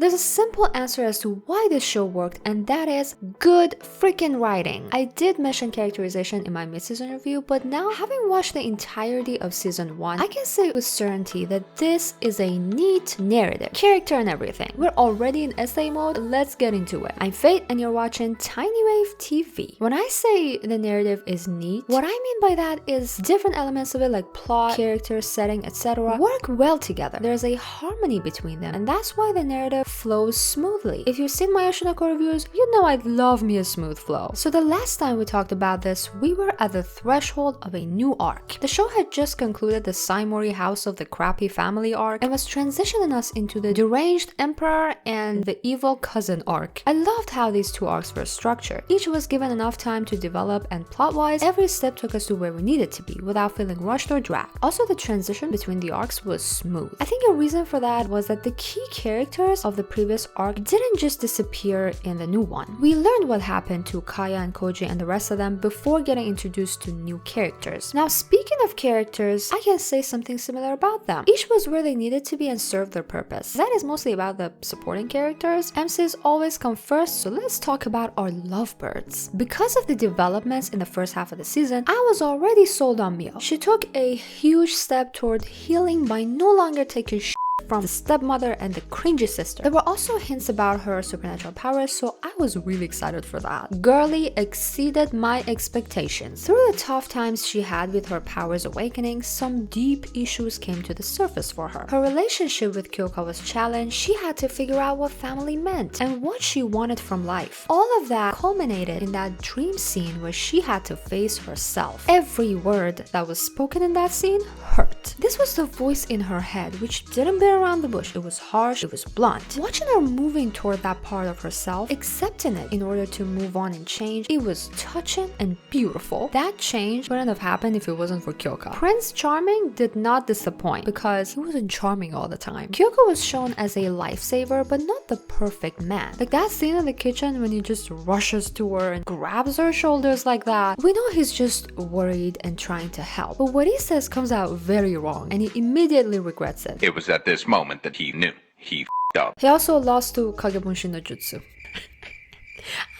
There's a simple answer as to why this show worked, and that is good freaking writing. I did mention characterization in my mid-season review, but now having watched the entirety of season 1, I can say with certainty that this is a neat narrative, character and everything. We're already in essay mode, let's get into it. I'm Fate and you're watching Tiny Wave TV. When I say the narrative is neat, what I mean by that is different elements of it like plot, character, setting, etc. work well together. There's a harmony between them, and that's why the narrative flows smoothly. If you've seen my Yoshinoko reviews, you know I love me a smooth flow. So the last time we talked about this, we were at the threshold of a new arc. The show had just concluded the Saimori House of the Crappy Family arc and was transitioning us into the deranged emperor and the evil cousin arc. I loved how these two arcs were structured. Each was given enough time to develop, and plot-wise, every step took us to where we needed to be without feeling rushed or dragged. Also, the transition between the arcs was smooth. I think a reason for that was that the key characters of the previous arc didn't just disappear in the new one. We learned what happened to Kaya and Koji and the rest of them before getting introduced to new characters. Now, speaking of characters, I can say something similar about them. Each was where they needed to be and served their purpose. That is mostly about the supporting characters. MCs always come first, so let's talk about our lovebirds. Because of the developments in the first half of the season, I was already sold on Mio. She took a huge step toward healing by no longer taking from the stepmother and the cringy sister. There were also hints about her supernatural powers, so I was really excited for that. Girly exceeded my expectations. Through the tough times she had with her powers awakening, some deep issues came to the surface for her. Her relationship with Kyoka was challenged. She had to figure out what family meant and what she wanted from life. All of that culminated in that dream scene where she had to face herself. Every word that was spoken in that scene hurt. This was the voice in her head, which didn't bear around the bush. It was harsh, it was blunt. Watching her moving toward that part of herself, accepting it in order to move on and change, it was touching and beautiful. That change wouldn't have happened if it wasn't for Kyoka. Prince Charming did not disappoint because he wasn't charming all the time. Kyoka was shown as a lifesaver, but not the perfect man. Like that scene in the kitchen when he just rushes to her and grabs her shoulders like that. We know he's just worried and trying to help, but what he says comes out very wrong and he immediately regrets it. It was at this moment that he knew he f***ed up. He also lost to Kagebunshin no Jutsu.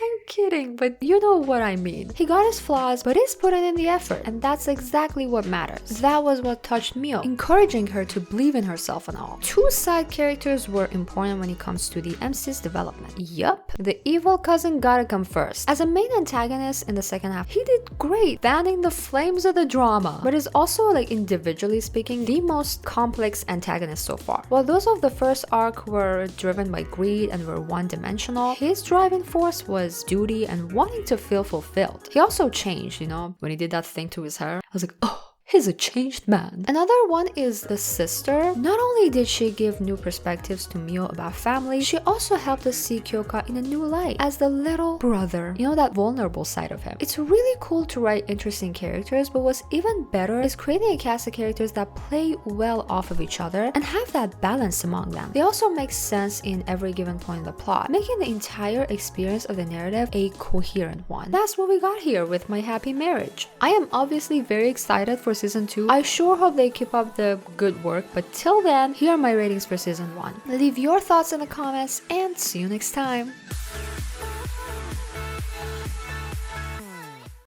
I'm kidding, but you know what I mean. He got his flaws, but he's putting in the effort, and that's exactly what matters. That was what touched Mio, encouraging her to believe in herself and all. Two side characters were important when it comes to the MC's development. Yup, the evil cousin gotta come first. As a main antagonist in the second half, he did great, fanning the flames of the drama, but is also, like individually speaking, the most complex antagonist so far. While those of the first arc were driven by greed and were one-dimensional, his driving force was duty and wanting to feel fulfilled. He also changed, when he did that thing to his hair. I was like, oh, he's a changed man. Another one is the sister. Not only did she give new perspectives to Mio about family, she also helped us see Kyoka in a new light as the little brother, that vulnerable side of him. It's really cool to write interesting characters, but what's even better is creating a cast of characters that play well off of each other and have that balance among them. They also make sense in every given point in the plot, making the entire experience of the narrative a coherent one. That's what we got here with My Happy Marriage. I am obviously very excited for season 2. I sure hope they keep up the good work, but till then, here are my ratings for season 1. Leave your thoughts in the comments and see you next time.